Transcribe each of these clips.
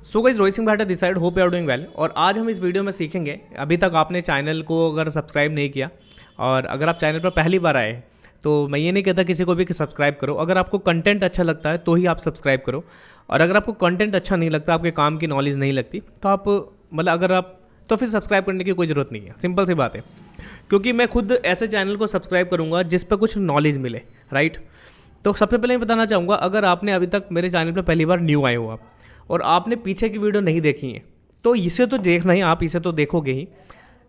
So guys, Rohit Singh Bhatia this side, hope you are doing well. और आज हम इस वीडियो में सीखेंगे, अभी तक आपने चैनल को अगर सब्सक्राइब नहीं किया और अगर आप चैनल पर पहली बार आए तो मैं ये नहीं कहता किसी को भी कि सब्सक्राइब करो। अगर आपको कंटेंट अच्छा लगता है तो ही आप सब्सक्राइब करो, और अगर आपको कंटेंट अच्छा नहीं लगता, आपके काम की नॉलेज नहीं लगती, तो आप मतलब अगर आप तो फिर सब्सक्राइब करने की कोई ज़रूरत नहीं है। सिंपल सी बात है, क्योंकि मैं खुद ऐसे चैनल को सब्सक्राइब करूँगा जिस पर कुछ नॉलेज मिले, राइट। तो सबसे पहले मैं बताना चाहूँगा, अगर आपने अभी तक मेरे चैनल पर पहली बार न्यू आए हो आप और आपने पीछे की वीडियो नहीं देखी है, तो इसे तो देखना ही, आप इसे तो देखोगे ही,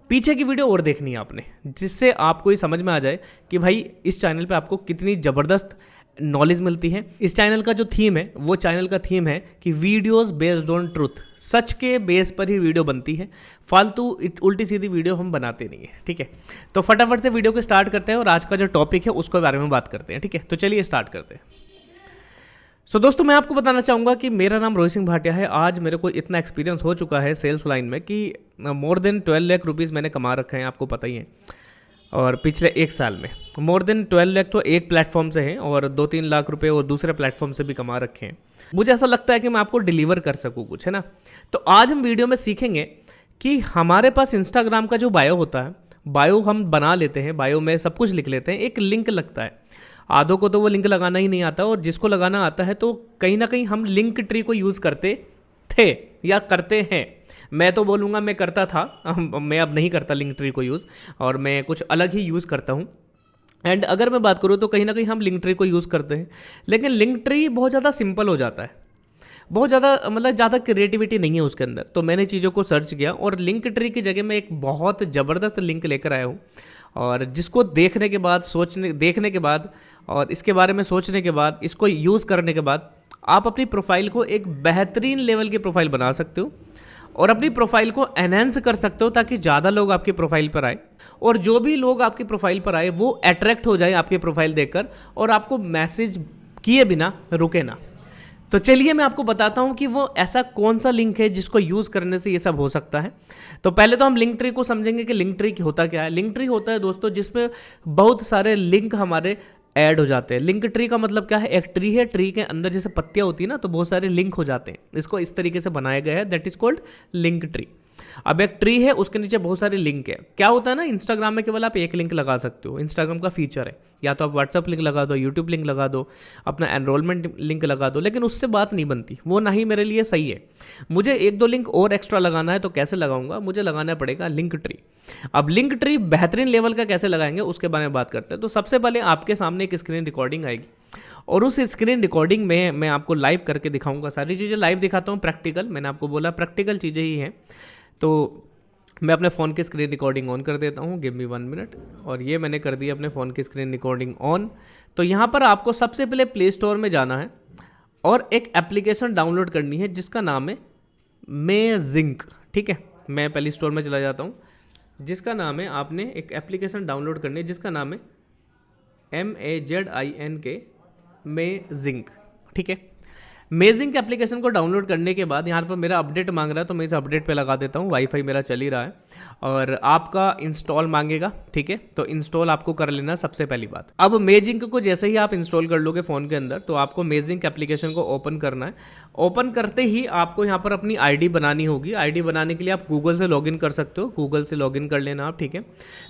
पीछे की वीडियो और देखनी है आपने, जिससे आपको ये समझ में आ जाए कि भाई इस चैनल पे आपको कितनी ज़बरदस्त नॉलेज मिलती है। इस चैनल का जो थीम है, वो चैनल का थीम है कि वीडियोस बेस्ड ऑन ट्रूथ, सच के बेस पर ही वीडियो बनती है, फालतू उल्टी सीधी वीडियो हम बनाते नहीं है, ठीक है। तो फटाफट से वीडियो को स्टार्ट करते हैं और आज का जो टॉपिक है उसके बारे में बात करते हैं, ठीक है। तो चलिए स्टार्ट करते हैं। सो दोस्तों, मैं आपको बताना चाहूँगा कि मेरा नाम रोहित सिंह भाटिया है। आज मेरे को इतना एक्सपीरियंस हो चुका है सेल्स लाइन में कि मोर देन 12 लाख रुपीज़ मैंने कमा रखे हैं, आपको पता ही है। और पिछले एक साल में मोर देन 12 लाख तो एक प्लेटफॉर्म से हैं और 2-3 लाख रुपए और दूसरे प्लेटफॉर्म से भी कमा रखे हैं। मुझे ऐसा लगता है कि मैं आपको डिलीवर कर सकूँ कुछ, है ना। तो आज हम वीडियो में सीखेंगे कि हमारे पास इंस्टाग्राम का जो बायो होता है, बायो हम बना लेते हैं, बायो में सब कुछ लिख लेते हैं, एक लिंक लगता है। आधों को तो वो लिंक लगाना ही नहीं आता, और जिसको लगाना आता है तो कहीं ना कहीं हम लिंक ट्री को यूज़ करते थे या करते हैं। मैं तो बोलूँगा मैं करता था, मैं अब नहीं करता लिंक ट्री को यूज़, और मैं कुछ अलग ही यूज़ करता हूँ। एंड अगर मैं बात करूँ तो कहीं ना कहीं हम लिंक ट्री को यूज़ करते हैं, लेकिन लिंक ट्री बहुत ज़्यादा सिंपल हो जाता है, बहुत ज़्यादा मतलब ज़्यादा क्रिएटिविटी नहीं है उसके अंदर। तो मैंने चीज़ों को सर्च किया और लिंक ट्री की जगह मैं एक बहुत ज़बरदस्त लिंक लेकर आया हूँ, और जिसको देखने के बाद, देखने के बाद और इसके बारे में सोचने के बाद, इसको यूज़ करने के बाद आप अपनी प्रोफाइल को एक बेहतरीन लेवल की प्रोफाइल बना सकते हो और अपनी प्रोफाइल को एनहेंस कर सकते हो, ताकि ज़्यादा लोग आपकी प्रोफाइल पर आए, और जो भी लोग आपकी प्रोफाइल पर आए वो अट्रैक्ट हो जाए आपकी प्रोफाइल देखकर और आपको मैसेज किए बिना रुके ना। तो चलिए मैं आपको बताता हूं कि वो ऐसा कौन सा लिंक है जिसको यूज़ करने से ये सब हो सकता है। तो पहले तो हम लिंक ट्री को समझेंगे कि लिंक ट्री होता क्या है। लिंक ट्री होता है दोस्तों जिसमें बहुत सारे लिंक हमारे ऐड हो जाते हैं। लिंक ट्री का मतलब क्या है, एक ट्री है, ट्री के अंदर जैसे पत्तियां होती है ना, तो बहुत सारे लिंक हो जाते हैं। इसको इस तरीके से बनाया गया है, that is called link tree. अब एक ट्री है, उसके नीचे बहुत सारे लिंक है। क्या होता है ना, इंस्टाग्राम में केवल आप एक लिंक लगा सकते हो, इंस्टाग्राम का फीचर है, या तो आप व्हाट्सअप लिंक लगा दो, यूट्यूब लिंक लगा दो, अपना एनरोलमेंट लिंक लगा दो, लेकिन उससे बात नहीं बनती, वो ना ही मेरे लिए सही है। मुझे 1-2 लिंक और एक्स्ट्रा लगाना है, तो कैसे लगाऊंगा, मुझे लगाना पड़ेगा लिंक ट्री। अब लिंक ट्री बेहतरीन लेवल का कैसे लगाएंगे उसके बारे में बात करते हैं। तो सबसे पहले आपके सामने एक स्क्रीन रिकॉर्डिंग आएगी, और उस स्क्रीन रिकॉर्डिंग में मैं आपको लाइव करके दिखाऊंगा, सारी चीज़ें लाइव दिखाता हूँ, प्रैक्टिकल, मैंने आपको बोला प्रैक्टिकल चीज़ें ही हैं। तो मैं अपने फ़ोन की स्क्रीन रिकॉर्डिंग ऑन कर देता हूँ, गिव मी 1 मिनट, और ये मैंने कर दी अपने फ़ोन की स्क्रीन रिकॉर्डिंग ऑन। तो यहाँ पर आपको सबसे पहले प्ले स्टोर में जाना है और एक एप्लीकेशन डाउनलोड करनी है जिसका नाम है मेजिंक, ठीक है। मैं प्ले स्टोर में चला जाता हूँ, जिसका नाम है, आपने एक एप्लीकेशन डाउनलोड करनी है जिसका नाम है MAZINK, मेजिंक, ठीक है। मेजिंक एप्लीकेशन को डाउनलोड करने के बाद यहाँ पर मेरा अपडेट मांग रहा है, तो मैं इस अपडेट पे लगा देता हूँ, वाईफाई मेरा चल ही रहा है, और आपका इंस्टॉल मांगेगा, ठीक है। तो इंस्टॉल आपको कर लेना सबसे पहली बात। अब मेजिंक को जैसे ही आप इंस्टॉल कर लोगे फ़ोन के अंदर, तो आपको मेजिंक एप्लीकेशन को ओपन करना है। ओपन करते ही आपको यहाँ पर अपनी आईडी बनानी होगी। आईडी बनाने के लिए आप गूगल से लॉगिन कर सकते हो, गूगल से लॉगिन कर लेना आप, ठीक है।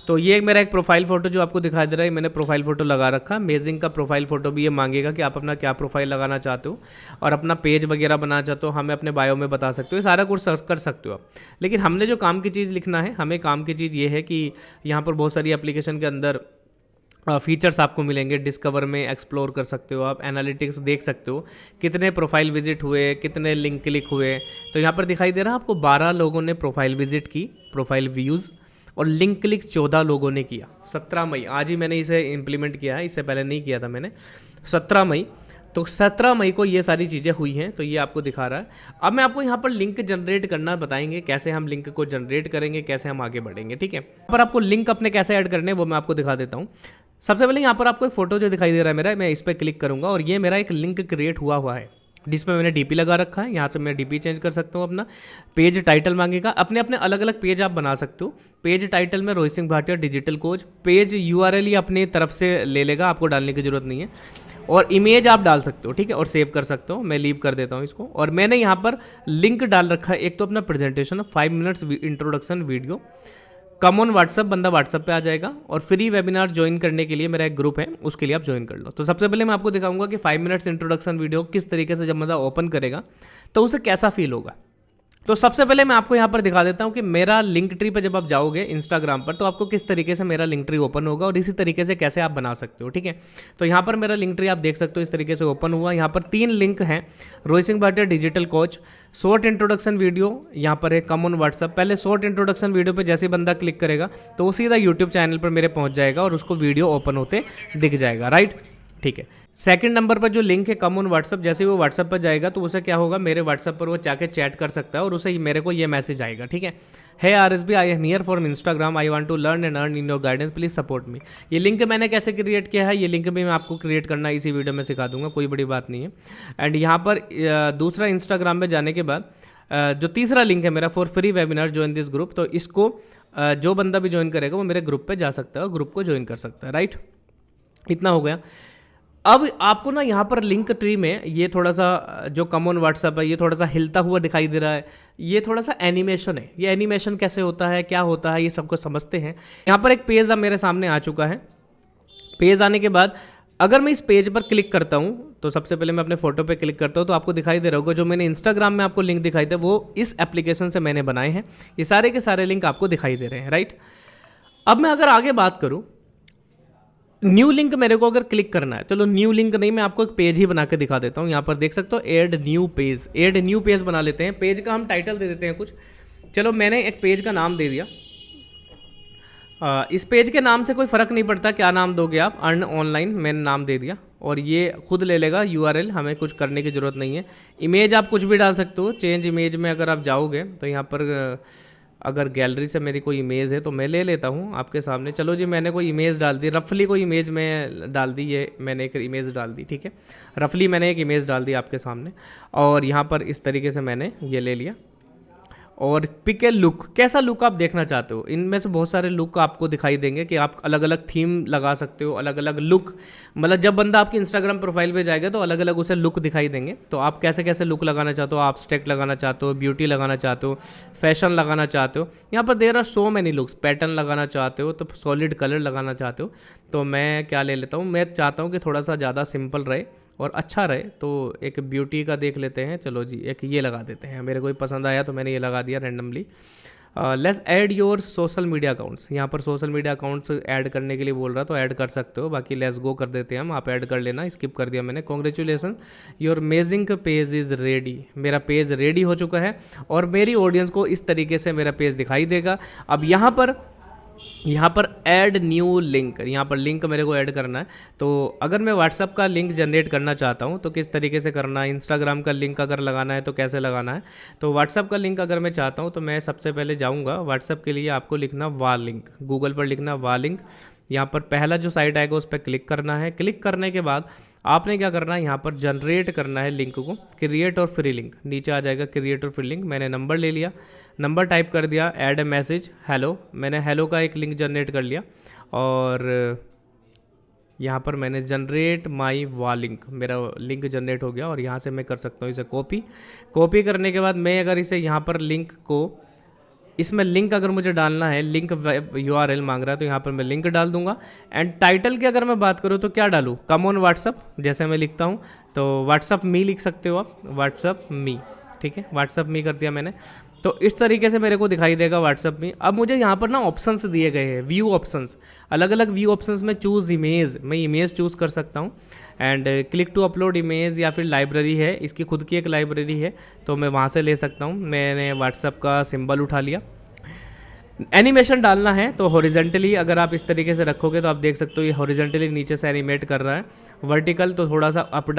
तो ये मेरा एक प्रोफाइल फ़ोटो जो आपको दिखाई दे रहा है, मैंने प्रोफाइल फ़ोटो लगा रखा। मेजिंक का प्रोफाइल फ़ोटो भी ये मांगेगा कि आप अपना क्या प्रोफाइल लगाना चाहते हो, और अपना पेज वगैरह बना चाहते हो, हमें अपने बायो में बता सकते हो, ये सारा कुछ सर्च कर सकते हो आप। लेकिन हमने जो काम की चीज़ लिखना है, हमें काम की चीज़ ये है कि यहाँ पर बहुत सारी एप्लीकेशन के अंदर फीचर्स आपको मिलेंगे। डिस्कवर में एक्सप्लोर कर सकते हो आप, एनालिटिक्स देख सकते हो, कितने प्रोफाइल विजिट हुए, कितने लिंक क्लिक हुए। तो यहाँ पर दिखाई दे रहा है आपको 12 लोगों ने प्रोफाइल विजिट की, प्रोफाइल व्यूज़, और लिंक क्लिक 14 लोगों ने किया। 17 मई, आज ही मैंने इसे इम्प्लीमेंट किया है, इससे पहले नहीं किया था मैंने, 17 मई। तो 17 मई को ये सारी चीज़ें हुई हैं, तो ये आपको दिखा रहा है। अब मैं आपको यहाँ पर लिंक जनरेट करना बताएंगे, कैसे हम लिंक को जनरेट करेंगे, कैसे हम आगे बढ़ेंगे, ठीक है। पर आपको लिंक अपने कैसे ऐड करने हैं वो मैं आपको दिखा देता हूँ। सबसे पहले यहाँ पर आपको एक फोटो जो दिखाई दे रहा है मेरा, मैं इस पर क्लिक करूँगा और ये मेरा एक लिंक क्रिएट हुआ है, जिसमें मैंने डीपी लगा रखा है। यहाँ से मैं डीपी चेंज कर सकता हूँ। अपना पेज टाइटल मांगेगा, अपने अपने अलग अलग पेज आप बना सकते हो। पेज टाइटल में Rohit Singh Bhatia digital coach, page URL ही अपनी तरफ से ले लेगा, आपको डालने की जरूरत नहीं है। और इमेज आप डाल सकते हो, ठीक है, और सेव कर सकते हो। मैं लीव कर देता हूँ इसको। और मैंने यहाँ पर लिंक डाल रखा है, एक तो अपना presentation 5 minutes introduction video, come on WhatsApp, बंदा व्हाट्सअप पे आ जाएगा। और फ्री वेबिनार ज्वाइन करने के लिए मेरा एक ग्रुप है, उसके लिए आप ज्वाइन कर लो। तो सबसे पहले मैं आपको दिखाऊंगा कि 5 मिनट्स इंट्रोडक्शन वीडियो किस तरीके से जब बंदा ओपन करेगा तो उसे कैसा फील होगा। तो सबसे पहले मैं आपको यहाँ पर दिखा देता हूँ कि मेरा लिंक ट्री पर जब आप जाओगे इंस्टाग्राम पर तो आपको किस तरीके से मेरा लिंक ट्री ओपन होगा और इसी तरीके से कैसे आप बना सकते हो, ठीक है। तो यहाँ पर मेरा लिंक ट्री आप देख सकते हो इस तरीके से ओपन हुआ। यहाँ पर 3 लिंक हैं, Rohit Singh Bhatia digital coach, short introduction video, यहाँ पर है कम ऑन व्हाट्सअप। पहले शॉर्ट इंट्रोडक्शन वीडियो पे जैसे बंदा क्लिक करेगा तो वो सीधा यूट्यूब चैनल पर मेरे पहुँच जाएगा और उसको वीडियो ओपन होते दिख जाएगा, राइट, ठीक है। सेकंड नंबर पर जो लिंक है कम ऑन व्हाट्सअप, जैसे वो व्हाट्सअप पर जाएगा तो उसे क्या होगा, मेरे व्हाट्सअप पर वो जाके चैट कर सकता है और उसे मेरे को ये मैसेज आएगा, ठीक है। है RSB, I am here from Instagram, I want to learn and earn in your guidance, please support me. ये लिंक मैंने कैसे क्रिएट किया है, ये लिंक भी मैं आपको क्रिएट करना इसी वीडियो में सिखा दूंगा, कोई बड़ी बात नहीं है। एंड यहाँ पर दूसरा इंस्टाग्राम में जाने के बाद जो तीसरा लिंक है मेरा for free webinar join this group, तो इसको जो बंदा भी ज्वाइन करेगा वो मेरे ग्रुप पे जा सकता है और ग्रुप को ज्वाइन कर सकता है, राइट। इतना हो गया। अब आपको ना यहाँ पर लिंक ट्री में ये थोड़ा सा जो कम ऑन व्हाट्सअप है ये थोड़ा सा हिलता हुआ दिखाई दे रहा है, ये थोड़ा सा एनिमेशन है। ये एनिमेशन कैसे होता है, क्या होता है, ये सबको समझते हैं। यहाँ पर एक पेज अब मेरे सामने आ चुका है। पेज आने के बाद अगर मैं इस पेज पर क्लिक करता हूँ तो सबसे पहले मैं अपने फोटो पे क्लिक करता हूँ तो आपको दिखाई दे रहा होगा जो मैंने इंस्टाग्राम में आपको लिंक दिखाई थे वो इस एप्लीकेशन से मैंने बनाए हैं। ये सारे के सारे लिंक आपको दिखाई दे रहे हैं, राइट। अब मैं अगर आगे बात करूँ, न्यू लिंक मेरे को अगर क्लिक करना है, चलो न्यू लिंक नहीं, मैं आपको एक पेज ही बना के दिखा देता हूँ। यहाँ पर देख सकते हो add new page, add new page बना लेते हैं। पेज का हम टाइटल दे देते हैं कुछ, चलो मैंने एक पेज का नाम दे दिया। इस पेज के नाम से कोई फ़र्क नहीं पड़ता क्या नाम दोगे आप, अर्न ऑनलाइन मैंने नाम दे दिया और ये खुद ले लेगा URL, हमें कुछ करने की ज़रूरत नहीं है। इमेज आप कुछ भी डाल सकते हो, चेंज इमेज में अगर आप जाओगे तो यहाँ पर अगर गैलरी से मेरी कोई इमेज है तो मैं ले लेता हूँ आपके सामने। चलो जी, मैंने कोई इमेज डाल दी, रफली कोई इमेज में डाल दी, ये मैंने एक इमेज डाल दी, ठीक है। रफली मैंने एक इमेज डाल दी आपके सामने और यहाँ पर इस तरीके से मैंने ये ले लिया। और पिक ए लुक, कैसा लुक आप देखना चाहते हो, इनमें से बहुत सारे लुक आपको दिखाई देंगे कि आप अलग अलग थीम लगा सकते हो, अलग अलग लुक, मतलब जब बंदा आपकी इंस्टाग्राम प्रोफाइल पे जाएगा तो अलग अलग उसे लुक दिखाई देंगे। तो आप कैसे कैसे लुक लगाना चाहते हो, आप स्टेक लगाना चाहते हो, ब्यूटी लगाना चाहते हो, फैशन लगाना चाहते हो, यहाँ पर there are so many looks, pattern लगाना चाहते हो तो सॉलिड कलर लगाना चाहते हो। तो मैं क्या ले लेता हूँ, मैं चाहता हूँ कि थोड़ा सा ज़्यादा सिंपल रहे और अच्छा रहे, तो एक ब्यूटी का देख लेते हैं। चलो जी, एक ये लगा देते हैं, मेरे को पसंद आया तो मैंने ये लगा दिया randomly. Let's add your social media accounts, यहाँ पर सोशल मीडिया अकाउंट्स ऐड करने के लिए बोल रहा तो ऐड कर सकते हो, बाकी लेट्स गो कर देते हैं हम, आप ऐड कर लेना, स्किप कर दिया मैंने। Congratulation, your amazing page is ready, मेरा पेज रेडी हो चुका है और मेरी ऑडियंस को इस तरीके से मेरा पेज दिखाई देगा। अब यहाँ पर ऐड न्यू लिंक, यहाँ पर लिंक मेरे को ऐड करना है। तो अगर मैं व्हाट्सअप का लिंक जनरेट करना चाहता हूँ तो किस तरीके से करना है, इंस्टाग्राम का लिंक अगर लगाना है तो कैसे लगाना है। तो व्हाट्सअप का लिंक अगर मैं चाहता हूँ तो मैं सबसे पहले जाऊँगा व्हाट्सअप के लिए, आपको लिखना वा लिंक, गूगल पर लिखना वा लिंक। यहाँ पर पहला जो साइट आएगा उस पर क्लिक करना है। क्लिक करने के बाद आपने क्या करना है, यहाँ पर जनरेट करना है लिंक को, क्रिएट और फ्री लिंक, नीचे आ जाएगा क्रिएट और फ्री लिंक। मैंने नंबर ले लिया, नंबर टाइप कर दिया, ऐड ए मैसेज हेलो, मैंने हेलो का एक लिंक जनरेट कर लिया और यहाँ पर मैंने जनरेट माई वा लिंक, मेरा लिंक जनरेट हो गया और यहाँ से मैं कर सकता हूँ इसे कॉपी करने के बाद मैं अगर इसे यहाँ पर लिंक को, इसमें लिंक अगर मुझे डालना है, लिंक URL मांग रहा है तो यहाँ पर मैं लिंक डाल दूंगा। एंड टाइटल की अगर मैं बात करूँ तो क्या डालूँ, कम ऑन व्हाट्सअप जैसे मैं लिखता हूँ तो व्हाट्सअप मी लिख सकते हो आप, व्हाट्सअप मी, ठीक है, व्हाट्सअप मी कर दिया मैंने। तो इस तरीके से मेरे को दिखाई देगा व्हाट्सअप में। अब मुझे यहाँ पर ना ऑप्शंस दिए गए हैं, व्यू ऑप्शंस, अलग अलग व्यू ऑप्शंस में चूज़ इमेज, मैं इमेज चूज़ कर सकता हूँ। And click to upload image या फिर लाइब्रेरी है, इसकी खुद की एक लाइब्रेरी है तो मैं वहाँ से ले सकता हूँ। मैंने व्हाट्सअप का सिंबल उठा लिया। एनिमेशन डालना है तो हॉरिजेंटली अगर आप इस तरीके से रखोगे तो आप देख सकते हो ये हॉरिजेंटली नीचे से एनिमेट कर रहा है, वर्टिकल तो थोड़ा सा अप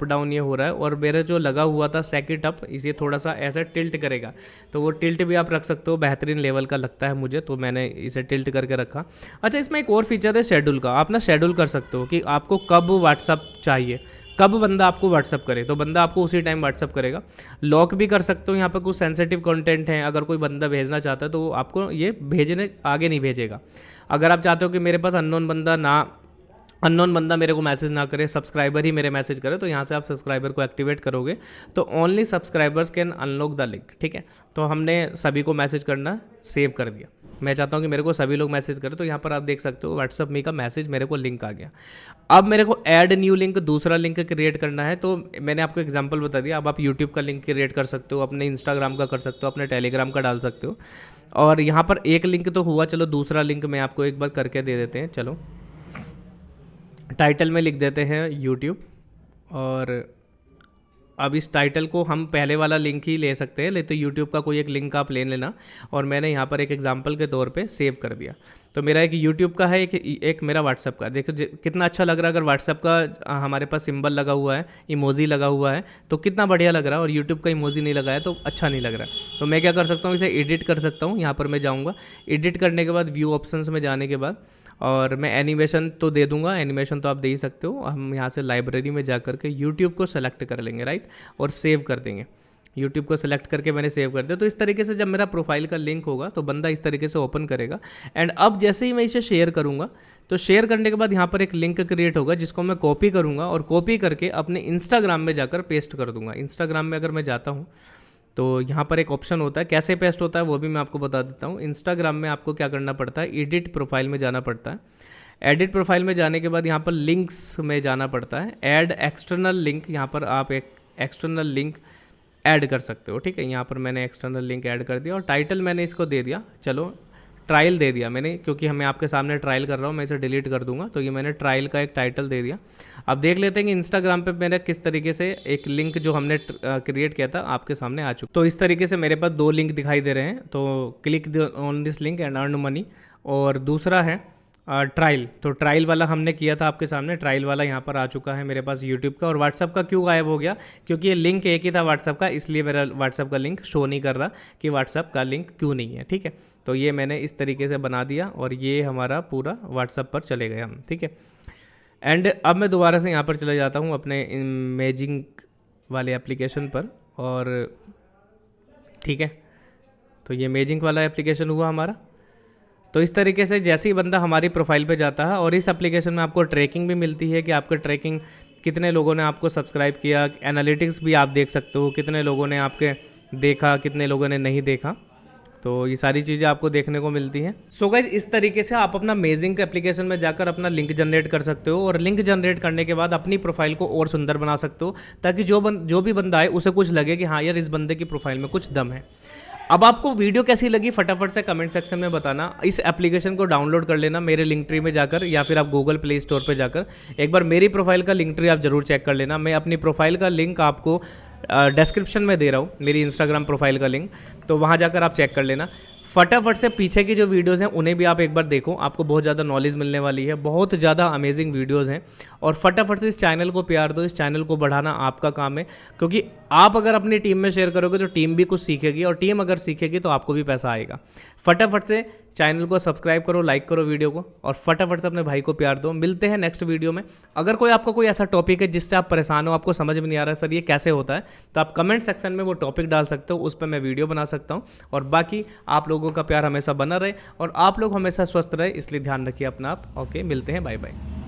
डाउन ये हो रहा है। और मेरा जो लगा हुआ था सेकंड अप, इसे थोड़ा सा ऐसे टिल्ट करेगा तो वो टिल्ट भी आप रख सकते हो, बेहतरीन लेवल का लगता है मुझे तो मैंने इसे टिल्ट करके रखा। अच्छा, इसमें एक और फीचर है शेड्यूल का, आप ना शेड्यूल कर सकते हो कि आपको कब व्हाट्सअप चाहिए, कब बंदा आपको व्हाट्सअप करे तो बंदा आपको उसी टाइम व्हाट्सअप करेगा। लॉक भी कर सकते हो, यहाँ पर कुछ सेंसिटिव कंटेंट है, अगर कोई बंदा भेजना चाहता है तो आपको ये भेजने आगे नहीं भेजेगा। अगर आप चाहते हो कि मेरे पास अननोन बंदा ना अननोन बंदा मेरे को मैसेज ना करे, सब्सक्राइबर ही मेरे मैसेज करे, तो यहाँ से आप सब्सक्राइबर को एक्टिवेट करोगे तो only subscribers can unlock the link. ठीक है, तो हमने सभी को मैसेज करना सेव कर दिया। मैं चाहता हूँ कि मेरे को सभी लोग मैसेज करें, तो यहाँ पर आप देख सकते हो व्हाट्सअप मी का मैसेज मेरे को लिंक आ गया। अब मेरे को ऐड न्यू लिंक, दूसरा लिंक क्रिएट करना है। तो मैंने आपको एग्जांपल बता दिया, अब आप यूट्यूब का लिंक क्रिएट कर सकते हो, अपने इंस्टाग्राम का कर सकते हो, अपने टेलीग्राम का डाल सकते हो। और यहाँ पर एक लिंक तो हुआ, चलो दूसरा लिंक मैं आपको एक बार करके दे देते हैं। चलो टाइटल में लिख देते हैं यूट्यूब, और अब इस टाइटल को हम पहले वाला लिंक ही ले सकते हैं, तो यूट्यूब का कोई एक लिंक आप ले लेना। और मैंने यहाँ पर एक एग्जांपल के तौर पे सेव कर दिया। तो मेरा एक यूट्यूब का है, एक मेरा व्हाट्सअप का। देखो कितना अच्छा लग रहा है। अगर व्हाट्सअप का हमारे पास सिंबल लगा हुआ है, इमोजी लगा हुआ है, तो कितना बढ़िया लग रहा है। और यूट्यूब का इमोजी नहीं लगा है तो अच्छा नहीं लग रहा है। तो मैं क्या कर सकता हूँ, इसे एडिट कर सकता हूँ। यहाँ पर मैं जाऊँगा, एडिट करने के बाद व्यू ऑप्शंस में जाने के बाद, और मैं एनिमेशन तो दे दूंगा, एनिमेशन तो आप दे ही सकते हो। हम यहाँ से लाइब्रेरी में जा कर के यूट्यूब को सेलेक्ट कर लेंगे, राइट, और सेव कर देंगे। यूट्यूब को सेलेक्ट करके मैंने सेव कर दिया। तो इस तरीके से जब मेरा प्रोफाइल का लिंक होगा तो बंदा इस तरीके से ओपन करेगा। एंड अब जैसे ही मैं इसे शेयर करूँगा, तो शेयर करने के बाद यहाँ पर एक लिंक क्रिएट होगा जिसको मैं कॉपी करूँगा, और कॉपी करके अपने इंस्टाग्राम में जाकर पेस्ट कर दूँगा। इंस्टाग्राम में अगर मैं जाता हूँ तो यहाँ पर एक ऑप्शन होता है, कैसे पेस्ट होता है वो भी मैं आपको बता देता हूँ। इंस्टाग्राम में आपको क्या करना पड़ता है, एडिट प्रोफाइल में जाना पड़ता है। एडिट प्रोफाइल में जाने के बाद यहाँ पर लिंक्स में जाना पड़ता है, ऐड एक्सटर्नल लिंक। यहाँ पर आप एक एक्सटर्नल लिंक ऐड कर सकते हो। ठीक है, यहाँ पर मैंने एक्सटर्नल लिंक ऐड कर दिया, और टाइटल मैंने इसको दे दिया, चलो ट्रायल दे दिया मैंने, क्योंकि मैं आपके सामने ट्रायल कर रहा हूँ, मैं इसे डिलीट कर दूंगा। तो ये मैंने ट्रायल का एक टाइटल दे दिया। अब देख लेते हैं कि इंस्टाग्राम पे मेरा किस तरीके से एक लिंक जो हमने क्रिएट किया था आपके सामने आ चुका। तो इस तरीके से मेरे पास 2 लिंक दिखाई दे रहे हैं। तो click on this link and earn money, और दूसरा है ट्रायल। तो ट्रायल वाला हमने किया था आपके सामने, ट्रायल वाला यहाँ पर आ चुका है मेरे पास यूट्यूब का। और व्हाट्सअप का क्यों गायब हो गया, क्योंकि ये लिंक एक ही था व्हाट्सअप का, इसलिए मेरा व्हाट्सअप का लिंक शो नहीं कर रहा कि व्हाट्सअप का लिंक क्यों नहीं है। ठीक है, तो ये मैंने इस तरीके से बना दिया, और ये हमारा पूरा व्हाट्सअप पर चले गए हम। ठीक है, एंड अब मैं दोबारा से यहाँ पर चले जाता हूँ अपने इमेजिंग वाले एप्लीकेशन पर, और ठीक है, तो ये इमेजिंग वाला एप्लीकेशन हुआ हमारा। तो इस तरीके से जैसे ही बंदा हमारी प्रोफाइल पे जाता है, और इस एप्लीकेशन में आपको ट्रैकिंग भी मिलती है कि आपका ट्रैकिंग कितने लोगों ने आपको सब्सक्राइब किया, एनालिटिक्स भी आप देख सकते हो, कितने लोगों ने आपके देखा, कितने लोगों ने नहीं देखा। तो ये सारी चीज़ें आपको देखने को मिलती हैं। सो गाइस, इस तरीके से आप अपना अमेजिंग एप्लीकेशन में जाकर अपना लिंक जनरेट कर सकते हो, और लिंक जनरेट करने के बाद अपनी प्रोफाइल को और सुंदर बना सकते हो, ताकि जो भी बंदा आए उसे कुछ लगे कि हाँ यार, इस बंदे की प्रोफाइल में कुछ दम है। अब आपको वीडियो कैसी लगी फटाफट से कमेंट सेक्शन में बताना। इस एप्लीकेशन को डाउनलोड कर लेना मेरे लिंक ट्री में जाकर, या फिर आप गूगल प्ले स्टोर पे जाकर एक बार मेरी प्रोफाइल का लिंक ट्री आप जरूर चेक कर लेना। मैं अपनी प्रोफाइल का लिंक आपको डिस्क्रिप्शन में दे रहा हूँ, मेरी इंस्टाग्राम प्रोफाइल का लिंक, तो वहाँ जाकर आप चेक कर लेना। फटाफट से पीछे की जो वीडियोस हैं उन्हें भी आप एक बार देखो, आपको बहुत ज़्यादा नॉलेज मिलने वाली है, बहुत ज़्यादा अमेजिंग वीडियोस हैं। और फटाफट से इस चैनल को प्यार दो, इस चैनल को बढ़ाना आपका काम है, क्योंकि आप अगर अपनी टीम में शेयर करोगे तो टीम भी कुछ सीखेगी, और टीम अगर सीखेगी तो आपको भी पैसा आएगा। फटाफट से चैनल को सब्सक्राइब करो, लाइक करो वीडियो को, और फटाफट से अपने भाई को प्यार दो। मिलते हैं नेक्स्ट वीडियो में। अगर आपका कोई ऐसा टॉपिक है जिससे आप परेशान हो, आपको समझ में नहीं आ रहा सर ये कैसे होता है, तो आप कमेंट सेक्शन में वो टॉपिक डाल सकते हो, उस पर मैं वीडियो बना सकता हूँ। और बाकी आप लोगों का प्यार हमेशा बना रहे, और आप लोग हमेशा स्वस्थ रहे, इसलिए ध्यान रखिए अपना आप। ओके, मिलते हैं, बाय बाय।